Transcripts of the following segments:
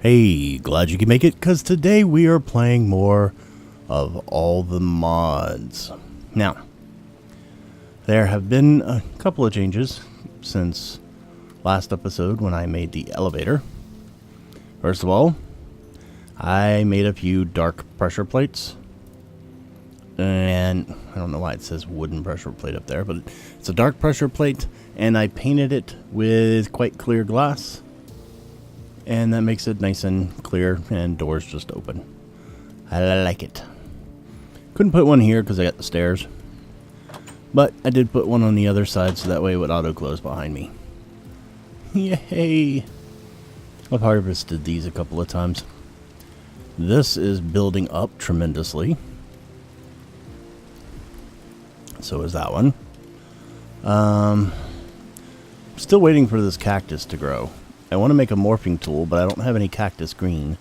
Hey, glad you can make it, because today we are playing more of all the mods. Now, there have been a couple of changes since last episode when I made the elevator. First of all, I made a few dark pressure plates. And I don't know why it says wooden pressure plate up there, but it's a dark pressure plate, and I painted it with quite clear glass. And that makes it nice and clear, and doors just open. I like it. Couldn't put one here because I got the stairs. But I did put one on the other side so that way it would auto-close behind me. Yay! I've harvested these a couple of times. This is building up tremendously. So is that one. Still waiting for this cactus to grow. I want to make a morphing tool, but I don't have any cactus green.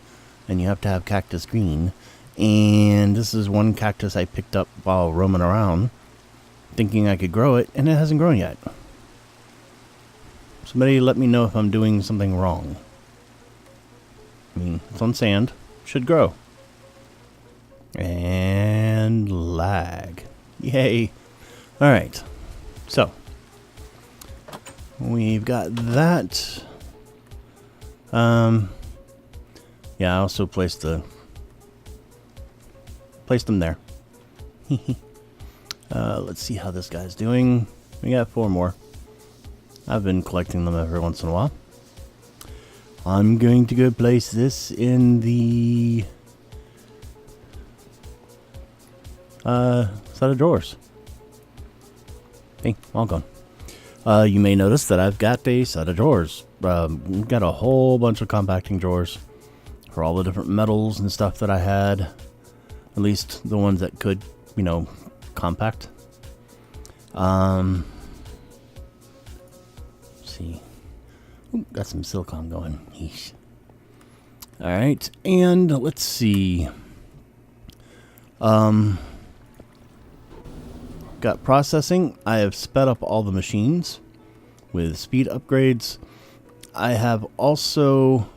And you have to have cactus green. And this is one cactus I picked up while roaming around, thinking I could grow it, and it hasn't grown yet. Somebody let me know if I'm doing something wrong. I mean, it's on sand. Should grow. And lag. Yay. Alright. So, we've got that. Yeah, I also placed them there. Let's see how this guy's doing. We got 4 more. I've been collecting them every once in a while. I'm going to go place this in the set of drawers. Hey, all gone. You may notice that I've got a set of drawers. We've got a whole bunch of compacting drawers for all the different metals and stuff that I had. At least the ones that could, you know, compact. Let's see. Ooh, got some silicone going. Yeesh. Alright, and let's see. Got processing. I have sped up all the machines with speed upgrades. I have also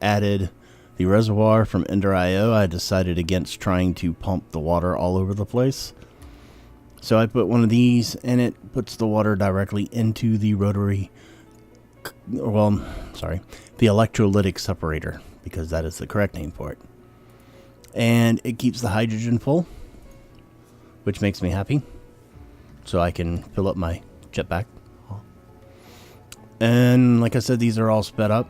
added the reservoir from Ender.io. I decided against trying to pump the water all over the place. So I put one of these, and it puts the water directly into the rotary, well, sorry, the electrolytic separator, because that is the correct name for it. And it keeps the hydrogen full, which makes me happy. So I can fill up my jetpack. And like I said, these are all sped up.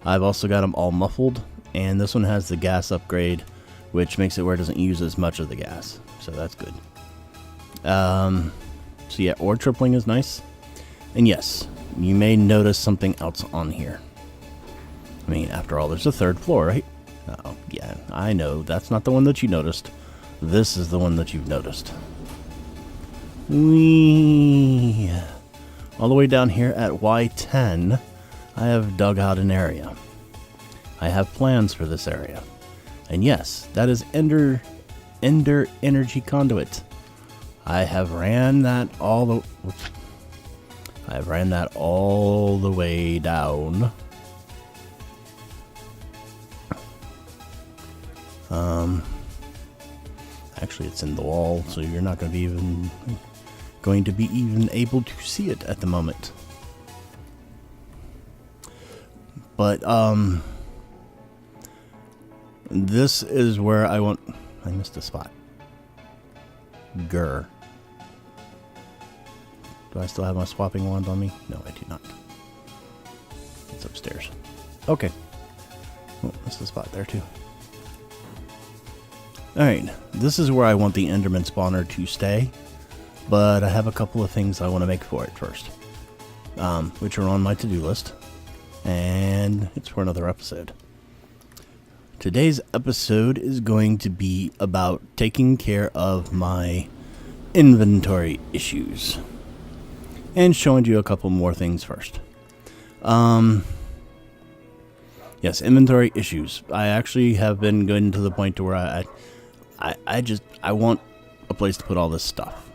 I've also got them all muffled, and this one has the gas upgrade, which makes it where it doesn't use as much of the gas. So that's good. So yeah, ore tripling is nice. And yes, you may notice something else on here. I mean, after all, there's a 3rd floor, right? Oh, yeah, I know. That's not the one that you noticed. This is the one that you've noticed. Whee! All the way down here at Y10, I have dug out an area. I have plans for this area. And yes, that is Ender Energy Conduit. I have ran that all the way down. Actually, it's in the wall, so you're not going to be even able to see it at the moment. But this is where I missed a spot. Grr. Do I still have my swapping wand on me? No, I do not. It's upstairs. Okay. Oh, that's the spot there too. Alright, this is where I want the Enderman spawner to stay, but I have a couple of things I want to make for it first, which are on my to-do list, and it's for another episode. Today's episode is going to be about taking care of my inventory issues, and showing you a couple more things first. Yes, inventory issues. I actually have been getting to the point to where I want a place to put all this stuff.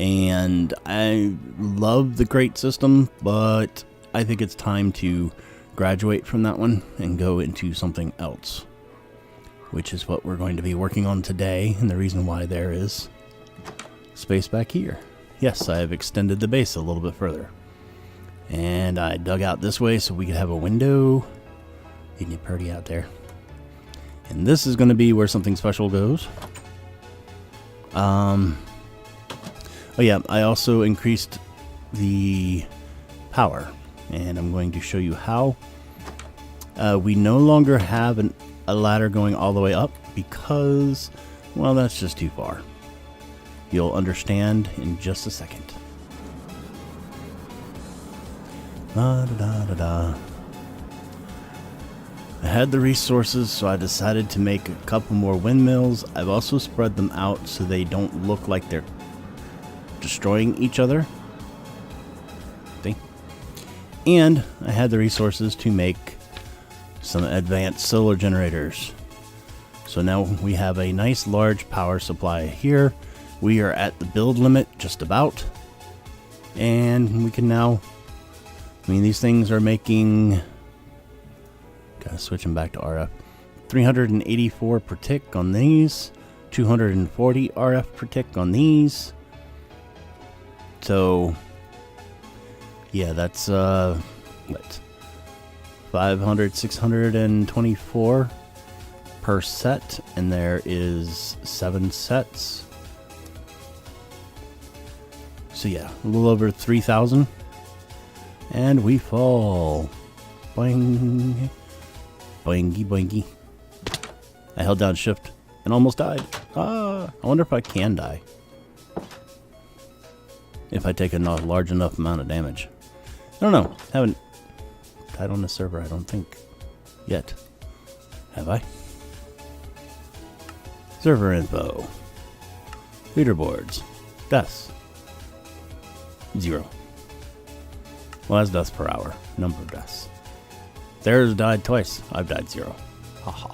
And I love the crate system, but I think it's time to graduate from that one and go into something else, which is what we're going to be working on today, and the reason why there is space back here. Yes, I have extended the base a little bit further. And I dug out this way so we could have a window. Isn't it pretty out there? And this is going to be where something special goes. Oh yeah, I also increased the power, and I'm going to show you how. We no longer have a ladder going all the way up because, well, that's just too far. You'll understand in just a second. Da, da, da, da, da. I had the resources, so I decided to make a couple more windmills. I've also spread them out so they don't look like they're destroying each other. See? And I had the resources to make some advanced solar generators. So now we have a nice large power supply here. We are at the build limit just about. And we can now, I mean, these things are making, gotta switch them back to RF. 384 per tick on these, 240 RF per tick on these. So, yeah, that's what, 500, 624 per set, and there is 7 sets. So yeah, a little over 3,000, and we fall. Boing. Boingy, boingy. I held down shift and almost died. I wonder if I can die. If I take a large enough amount of damage. I don't know. Haven't died on the server, I don't think. Yet. Have I? Server info. Leaderboards. Deaths. 0. Well, that's deaths per hour. Number of deaths. There's died twice. I've died 0. Haha.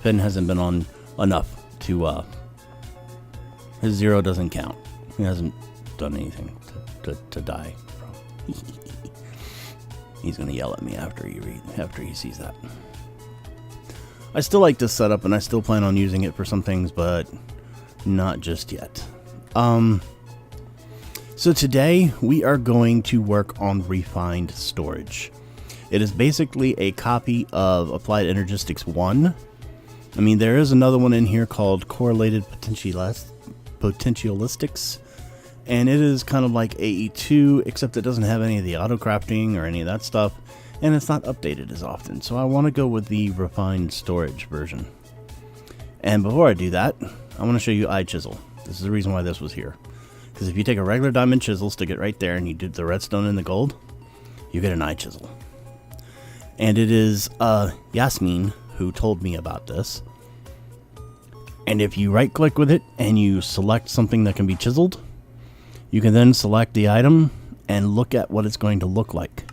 Finn hasn't been on enough to, his 0 doesn't count. He hasn't done anything to die from. He's gonna yell at me after he sees that. I still like this setup, and I still plan on using it for some things, but not just yet. So today we are going to work on refined storage. It is basically a copy of Applied Energistics 1. I mean, there is another one in here called Correlated Potentialistics, and it is kind of like AE2, except it doesn't have any of the auto crafting or any of that stuff, and it's not updated as often. So I want to go with the refined storage version. And before I do that, I want to show you iChisel. This is the reason why this was here. Because if you take a regular diamond chisel, stick it right there, and you do the redstone and the gold, you get an iChisel. And it is Yasmin who told me about this. And if you right click with it and you select something that can be chiseled, you can then select the item and look at what it's going to look like.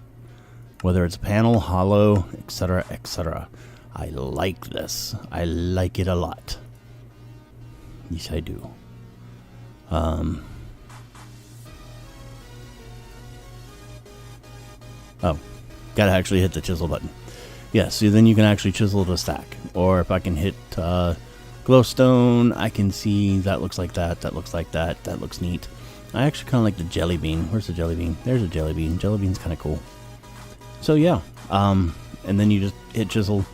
Whether it's panel, hollow, etc., etc. I like this. I like it a lot. Yes, I do. Oh, gotta actually hit the chisel button. Yeah, so then you can actually chisel the stack. Or if I can hit glowstone, I can see that looks like that, that looks like that, that looks neat. I actually kind of like the jelly bean. Where's the jelly bean? There's a jelly bean. Jelly bean's kind of cool. So yeah, and then you just hit chisel.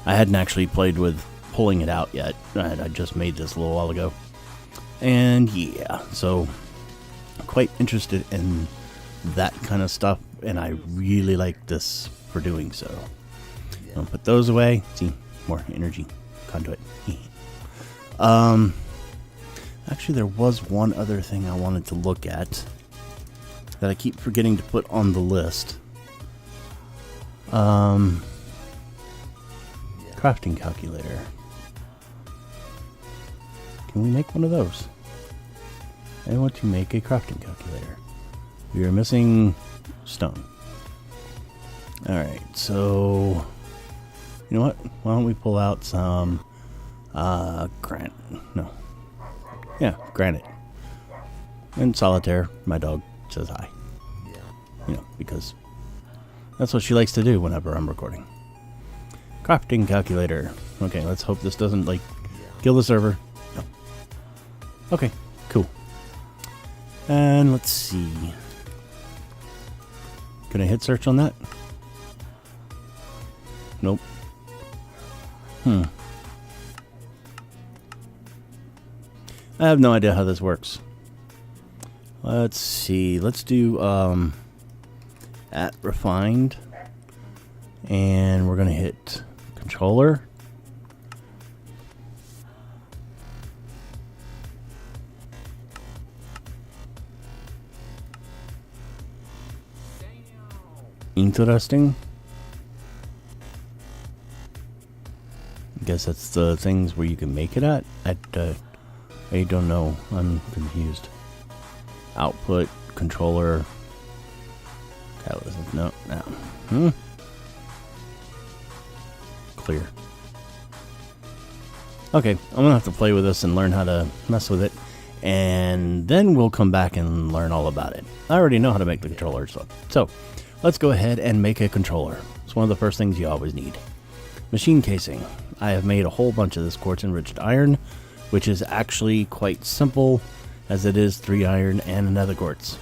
I hadn't actually played with pulling it out yet. I just made this a little while ago. And yeah, so quite interested in that kind of stuff, and I really like this for doing so. I'll put those away. See, more energy conduit. Actually, there was one other thing I wanted to look at that I keep forgetting to put on the list. Crafting calculator. Can we make one of those? I want to make a crafting calculator. We are missing stone. Alright, so you know what? Why don't we pull out some granite? No. Yeah, granite. And solitaire, my dog says hi. You know, because That's what she likes to do whenever I'm recording. Crafting calculator. Okay, let's hope this doesn't, like, kill the server. No. Okay, cool. And let's see. Can I hit search on that? Nope. I have no idea how this works. Let's see. Let's do at refined. And we're going to hit controller. Interesting. I guess that's the things where you can make it at. I don't know. I'm confused. Output, controller. No. Clear. Okay, I'm gonna have to play with this and learn how to mess with it, and then we'll come back and learn all about it. I already know how to make the controller, so let's go ahead and make a controller. It's one of the first things you always need. Machine casing. I have made a whole bunch of this quartz enriched iron, which is actually quite simple, as it is 3 iron and another quartz.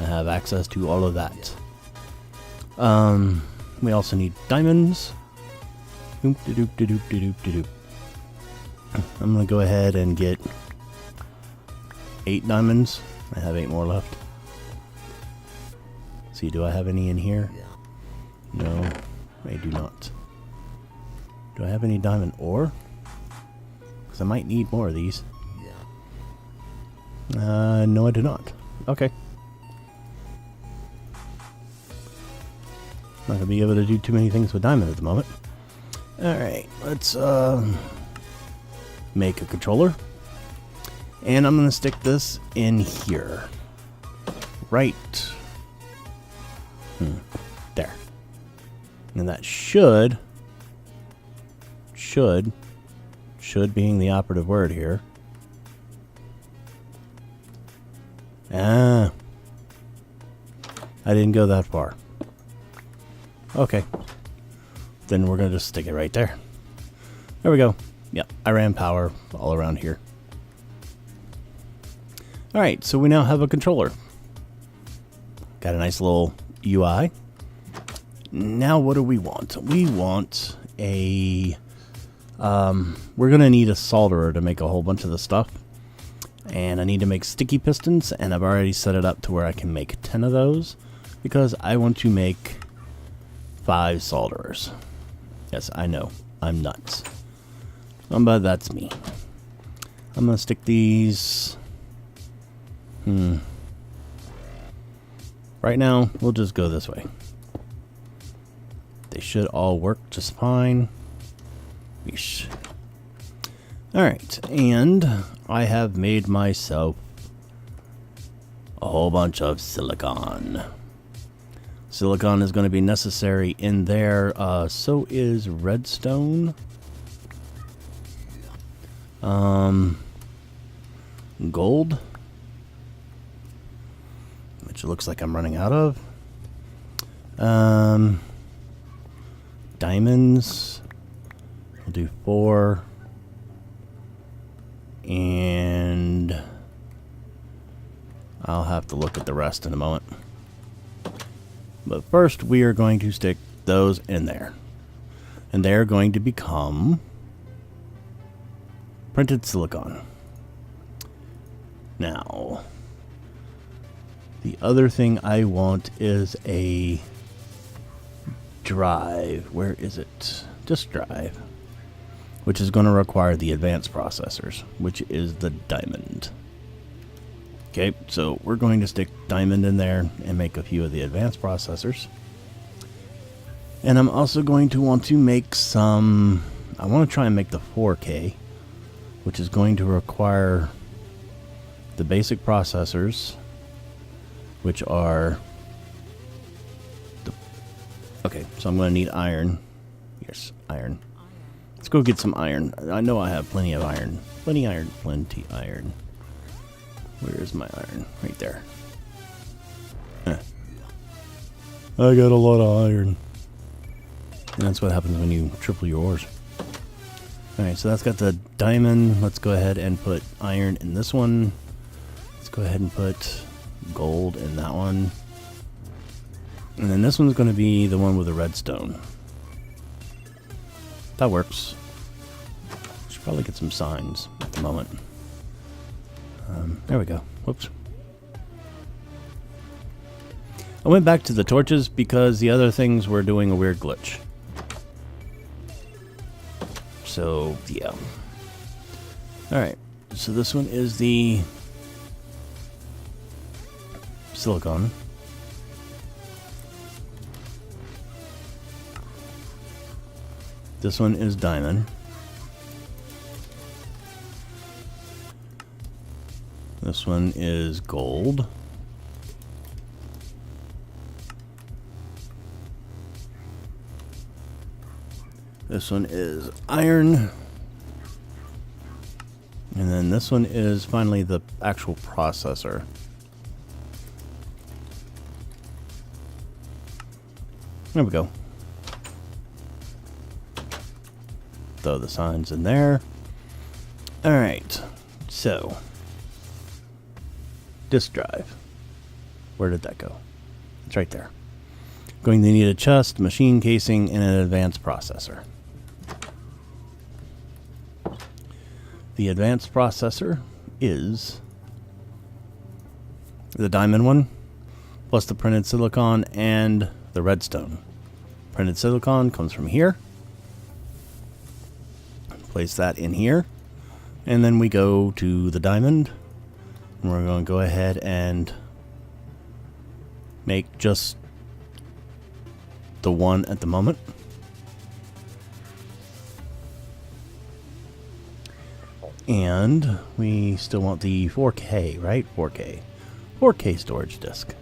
I have access to all of that. We also need diamonds. I'm gonna go ahead and get 8 diamonds. I have 8 more left. See, do I have any in here? No, I do not. Do I have any diamond ore? Because I might need more of these. No, I do not. Okay. Not gonna be able to do too many things with diamond at the moment. Alright, let's make a controller. And I'm gonna stick this in here. Right. There. And that should being the operative word here. I didn't go that far. Okay. Then we're going to just stick it right there. There we go. Yep, I ran power all around here. Alright, so we now have a controller. Got a nice little UI. Now what do we want? We want a... we're going to need a solderer to make a whole bunch of the stuff. And I need to make sticky pistons, and I've already set it up to where I can make 10 of those, because I want to make 5 solderers. Yes, I know. I'm nuts. But that's me. I'm going to stick these... Right now, we'll just go this way. They should all work just fine. Yeesh. Alright, and I have made myself a whole bunch of silicon. Silicon is going to be necessary in there. So is redstone. Gold. Which looks like I'm running out of. Diamonds. I'll do 4. And I'll have to look at the rest in a moment. But first, we are going to stick those in there. And they're going to become printed silicon. Now, the other thing I want is a drive. Where is it? Disk drive. Which is going to require the advanced processors, which is the diamond. Okay, so we're going to stick diamond in there and make a few of the advanced processors. And I'm also going to want to make some... I want to try and make the 4K, which is going to require the basic processors, which are... Okay, so I'm going to need iron. Yes, iron. Let's go get some iron. I know I have plenty of iron. Plenty iron. Plenty iron. Where is my iron? Right there. I got a lot of iron. And that's what happens when you triple your ores. Alright, so that's got the diamond. Let's go ahead and put iron in this one. Let's go ahead and put gold in that one. And then this one's going to be the one with the redstone. That works. Should probably get some signs at the moment. There we go. Whoops. I went back to the torches because the other things were doing a weird glitch. So, yeah. Alright, so this one is the silicon. This one is diamond. This one is gold. This one is iron. And then this one is finally the actual processor. There we go. Throw the signs in there. Alright, so disk drive. Where did that go? It's right there. Going to need a chest, machine casing, and an advanced processor. The advanced processor is the diamond one, plus the printed silicon and the redstone. Printed silicon comes from here. Place that in here. And then we go to the diamond. And we're going to go ahead and make just the one at the moment. And we still want the 4K, right? 4K storage disk,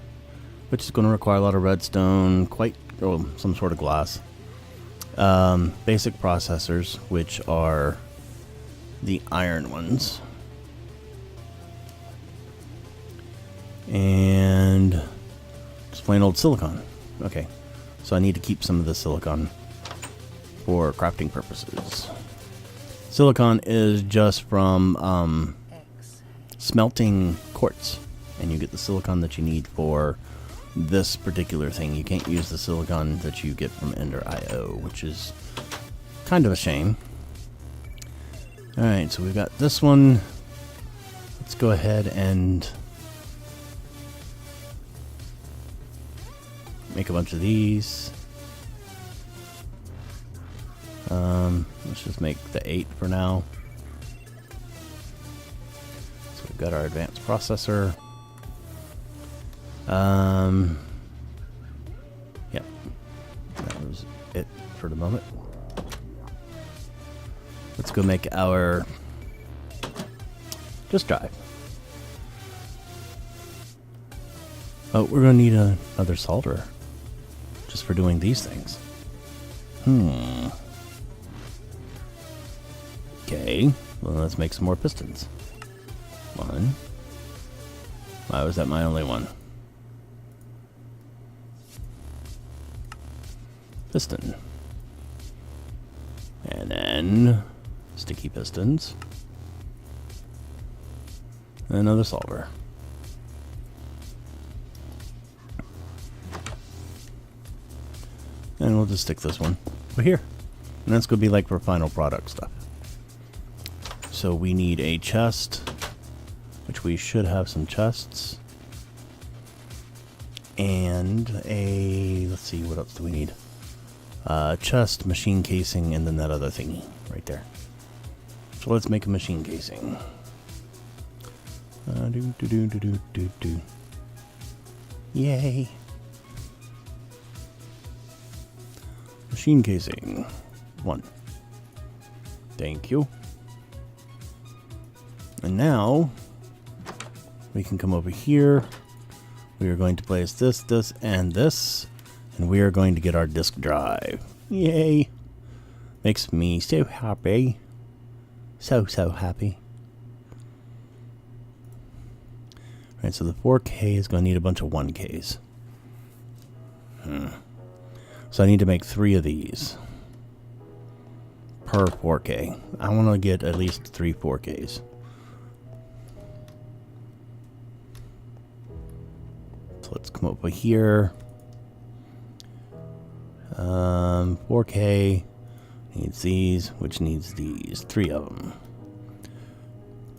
which is going to require a lot of redstone, some sort of glass. Basic processors, which are the iron ones. And just plain old silicon. Okay, so I need to keep some of the silicon for crafting purposes. Silicon is just from smelting quartz, and you get the silicon that you need for this particular thing. You can't use the silicon that you get from Ender.io, which is kind of a shame. Alright, so we've got this one. Let's go ahead and make a bunch of these. Let's just make the 8 for now. So we've got our advanced processor. Yep. That was it for the moment. Let's go make our disk drive. Oh, we're going to need another solder just for doing these things. Okay, well, let's make some more pistons. One. Why was that my only one? Piston. And then sticky pistons. And another solder. And we'll just stick this one over here. And that's going to be like for final product stuff. So we need a chest, which we should have some chests. And let's see, what else do we need? Chest, machine casing, and then that other thingy right there. So let's make a machine casing. Yay. Machine casing. 1. Thank you. And now we can come over here. We are going to place this, this, and this. And we are going to get our disk drive. Yay. Makes me so happy. So happy. Alright, so the 4K is going to need a bunch of 1Ks. So I need to make 3 of these per 4K. I want to get at least 3 4Ks. So let's come over here. 4K needs these, which needs these. 3 of them.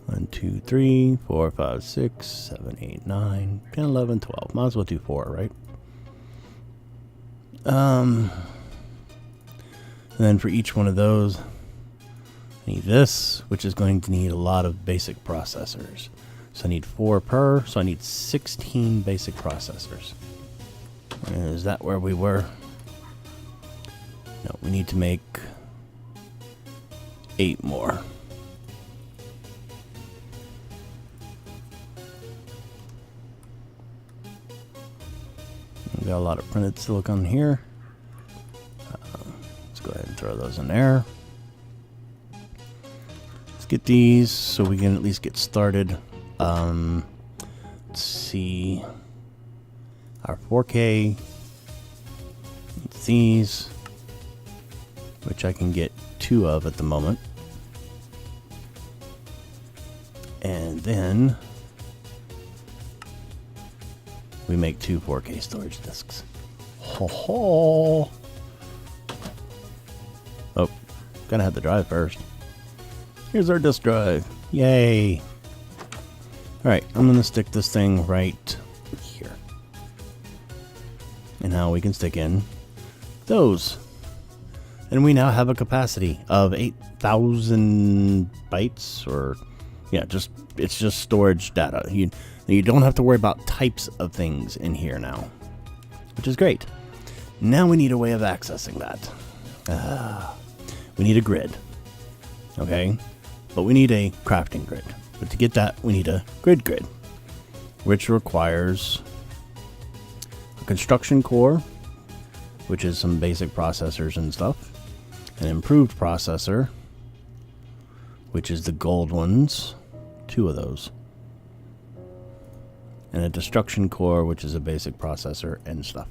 1, 2, 3, 4, 5, 6, 7, 8, 9, 10, 11, 12. Might as well do 4, right? And then for each one of those, I need this, which is going to need a lot of basic processors. So I need 4 per, so I need 16 basic processors. Is that where we were? No, we need to make 8 more. We got a lot of printed silicon here. Let's go ahead and throw those in there. Let's get these so we can at least get started. Let's see. Our 4K. It's these, which I can get 2 of at the moment. And then we make 2 4K storage disks. Ho ho! Oh, gotta have the drive first. Here's our disk drive. Yay! Alright, I'm gonna stick this thing right here. And now we can stick in those. And we now have a capacity of 8,000 bytes, or yeah, it's just storage data. You don't have to worry about types of things in here now, which is great. Now we need a way of accessing that. We need a grid, okay? But we need a crafting grid. But to get that, we need a grid, which requires a construction core, which is some basic processors and stuff, an improved processor, which is the gold ones, 2 of those, and a destruction core, which is a basic processor and stuff.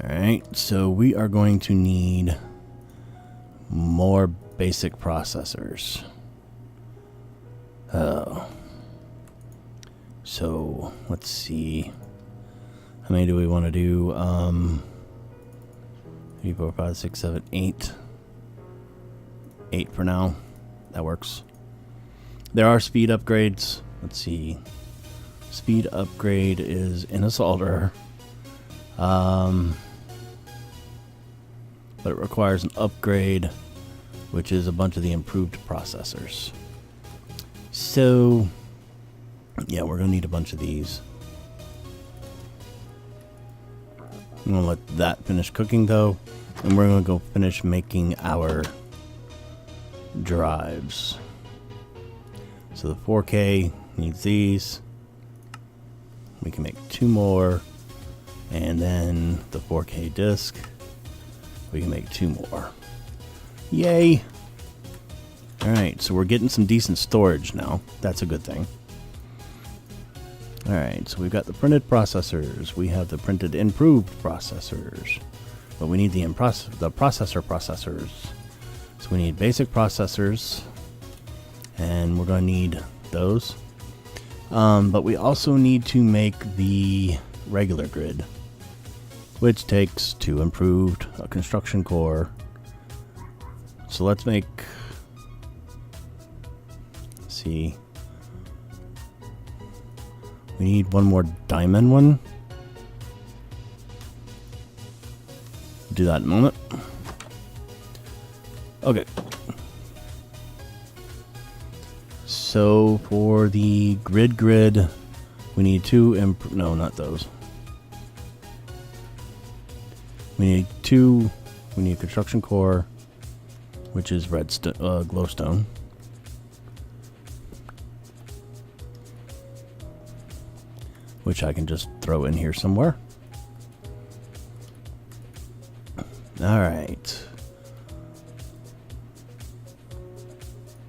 Alright, so we are going to need more basic processors. So let's see. How many do we want to do? 3, 4, 5, 6, 7, 8. 8 for now. That works. There are speed upgrades. Let's see. Speed upgrade is in a solder. But it requires an upgrade, which is a bunch of the improved processors. So, yeah, we're going to need a bunch of these. I'm going to let that finish cooking, though. And we're going to go finish making our drives. So the 4K needs these. We can make 2 more. And then the 4K disc, we can make 2 more. Yay! Alright, so we're getting some decent storage now. That's a good thing. Alright, so we've got the printed processors. We have the printed improved processors. But we need the processors. So we need basic processors. And we're going to need those. But we also need to make the regular grid, which takes 2 improved, a construction core. So let's make... Let's see. We need 1 more diamond one. Do that in a moment. Okay. So for the grid, we need 2 no, not those. We need 2. We need a construction core, which is glowstone. Which I can just throw in here somewhere. Alright.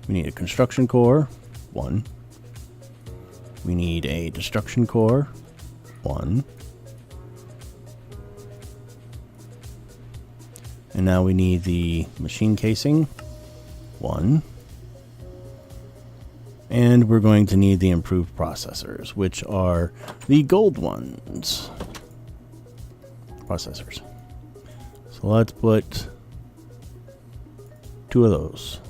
We need a construction core, 1. We need a destruction core, 1. And now we need the machine casing. 1. And we're going to need the improved processors, which are the gold ones. Processors. So let's put 2 of those.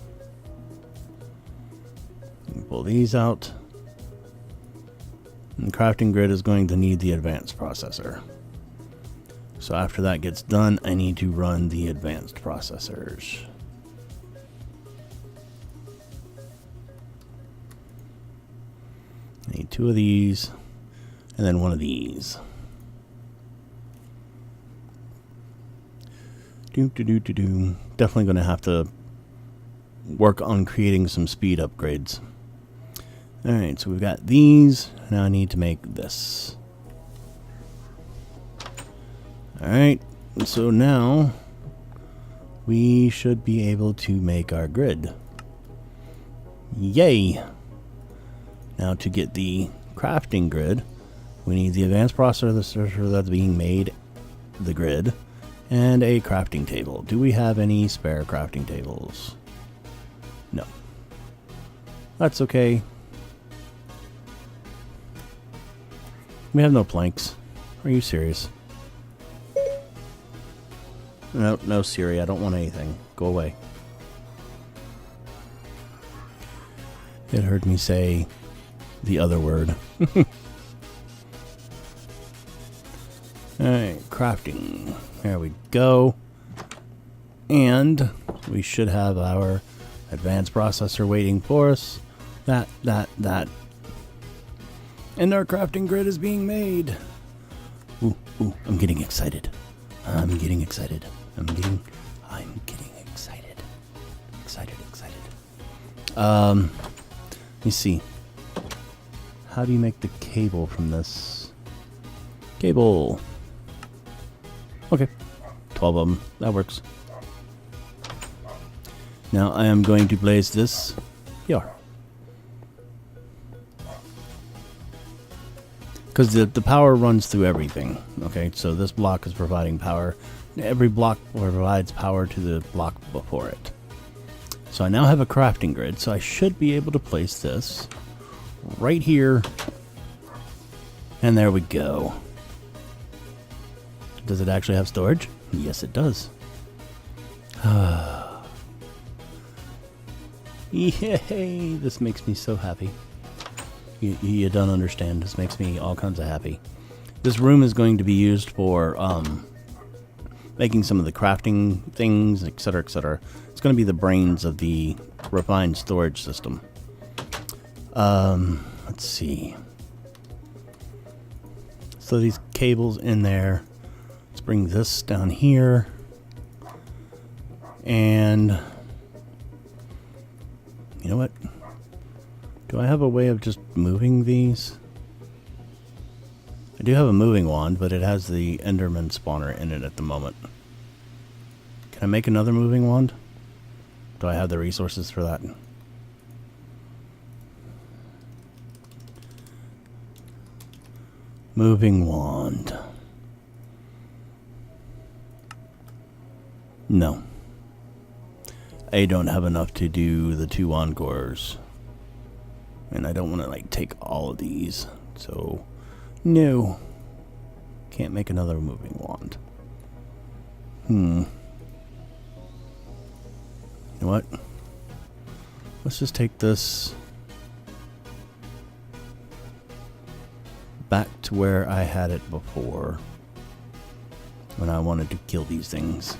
Pull these out. And the crafting grid is going to need the advanced processor. So after that gets done, I need to run the advanced processors. I need 2 of these, and then 1 of these. Definitely going to have to work on creating some speed upgrades. Alright, so we've got these. Now I need to make this. Alright, so now we should be able to make our grid. Yay! Now to get the crafting grid, we need the advanced processor that's being made, the grid, and a crafting table. Do we have any spare crafting tables? No. That's okay. We have no planks. Are you serious? No, no, Siri, I don't want anything. Go away. It heard me say the other word. Alright, crafting. There we go. And we should have our advanced processor waiting for us. That. And our crafting grid is being made. Ooh, I'm getting excited. I'm getting excited. Excited. Let me see. How do you make the cable from this? Cable. Okay. 12 of them. That works. Now I am going to place this here. Because the power runs through everything. Okay, so this block is providing power. Every block provides power to the block before it. So I now have a crafting grid, so I should be able to place this right here. And there we go. Does it actually have storage? Yes, it does. Yay! This makes me so happy. You don't understand. This makes me all kinds of happy. This room is going to be used for making some of the crafting things, etc., etc. It's going to be the brains of the refined storage system. Let's see. So these cables in there. Let's bring this down here. And you know what? Do I have a way of just moving these? I do have a moving wand, but it has the Enderman spawner in it at the moment. Can I make another moving wand? Do I have the resources for that? Moving wand. No. I don't have enough to do the 2 encores. And I don't want to like take all of these. So, no. Can't make another moving wand. You know what? Let's just take this back to where I had it before. When I wanted to kill these things.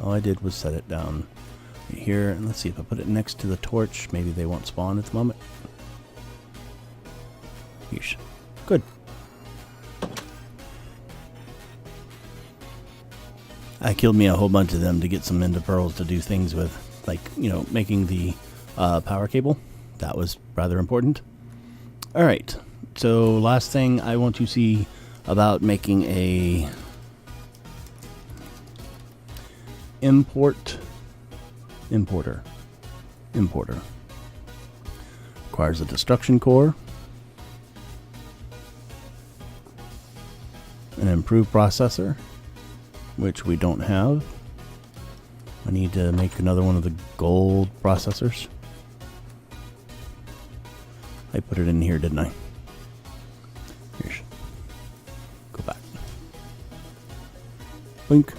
All I did was set it down right here. And let's see, if I put it next to the torch, maybe they won't spawn at the moment. Yeesh. Good. I killed me a whole bunch of them to get some ender pearls to do things with. Like, you know, making the power cable. That was rather important. Alright. So, last thing I want to see about making a importer. Requires a destruction core, an improved processor, which we don't have. I need to make another one of the gold processors. I put it in here, didn't I? Here's. Go back. Blink.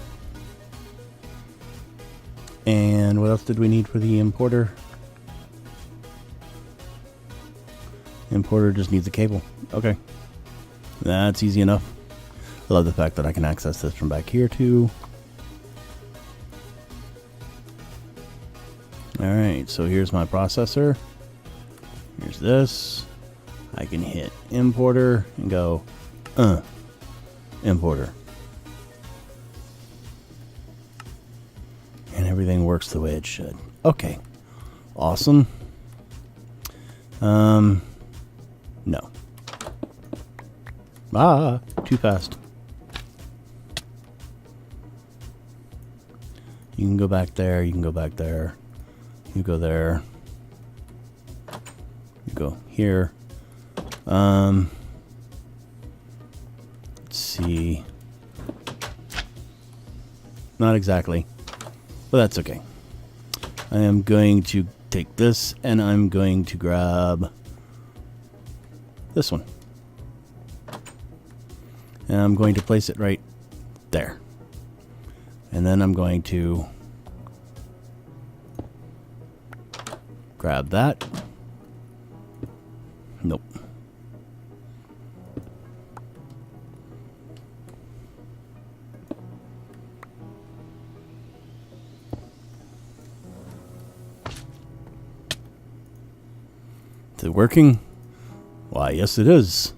And what else did we need for the importer? Importer just needs a cable. Okay. That's easy enough. I love the fact that I can access this from back here too. Alright, so here's my processor. Here's this. I can hit importer and go, importer. And everything works the way it should. Okay. Awesome. No. Too fast. You can go back there, you can go back there. You go there. You go here. Let's see. Not exactly. But that's okay. I am going to take this and I'm going to grab this one. And I'm going to place it right there. And then I'm going to grab that. Nope. Is it working? Why, yes it is.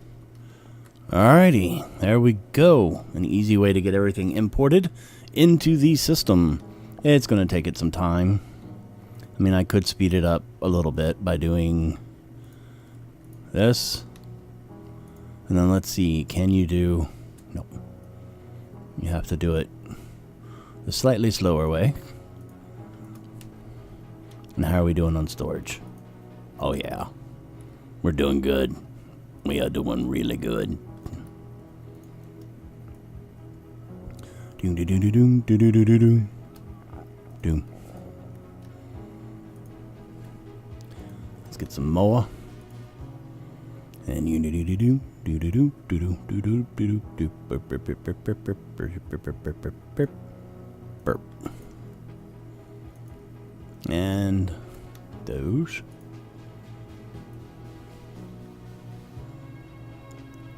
Alrighty, there we go. An easy way to get everything imported into the system. It's going to take it some time. I mean, I could speed it up a little bit by doing this. And then let's see, can you do... Nope. You have to do it the slightly slower way. And how are we doing on storage? Oh yeah. We're doing good. We are doing really good. Doom doom doom doom doom doom doom doom. Doom. Let's get some more. And you do do do do do do do do do do do do burp burp burp burp burp burp burp burp burp burp burp. And those.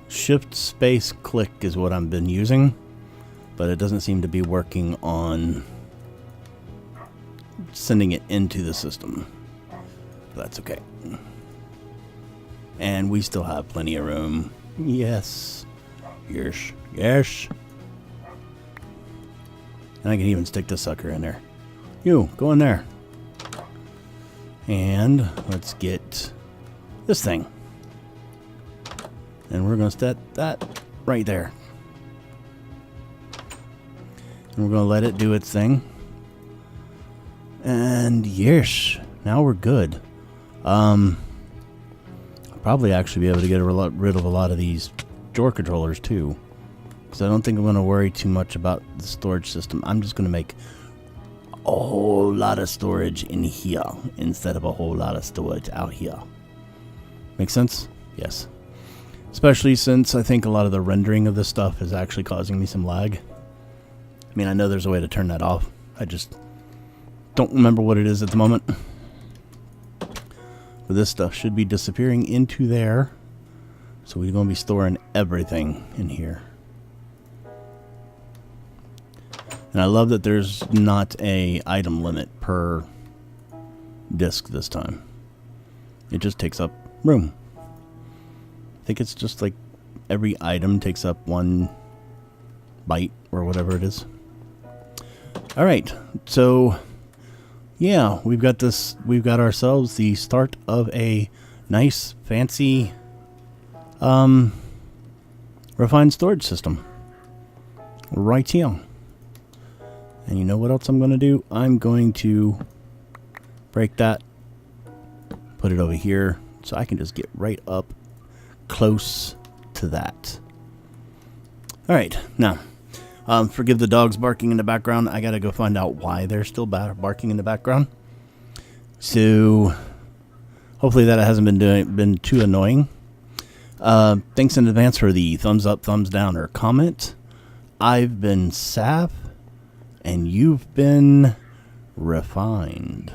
Shift space click is what I've been using, but it doesn't seem to be working on sending it into the system. That's okay. And we still have plenty of room. Yes. Yes. Yes. And I can even stick this sucker in there. You, go in there. And let's get this thing. And we're going to set that right there. And we're going to let it do its thing. And yes, now we're good. I'll probably actually be able to get rid of a lot of these door controllers too. Because I don't think I'm going to worry too much about the storage system. I'm just going to make a whole lot of storage in here instead of a whole lot of storage out here. Make sense? Yes. Especially since I think a lot of the rendering of this stuff is actually causing me some lag. I mean, I know there's a way to turn that off. I just don't remember what it is at the moment. But this stuff should be disappearing into there. So we're going to be storing everything in here. And I love that there's not a item limit per disk this time. It just takes up room. I think it's just like every item takes up 1 byte or whatever it is. Alright, so yeah, we've got ourselves the start of a nice, fancy, refined storage system. Right here. And you know what else I'm going to do? I'm going to break that, put it over here, so I can just get right up close to that. Alright, now, Forgive the dogs barking in the background. I gotta go find out why they're still barking in the background. So hopefully that hasn't been too annoying. Thanks in advance for the thumbs up, thumbs down, or comment. I've been Saph, and you've been refined.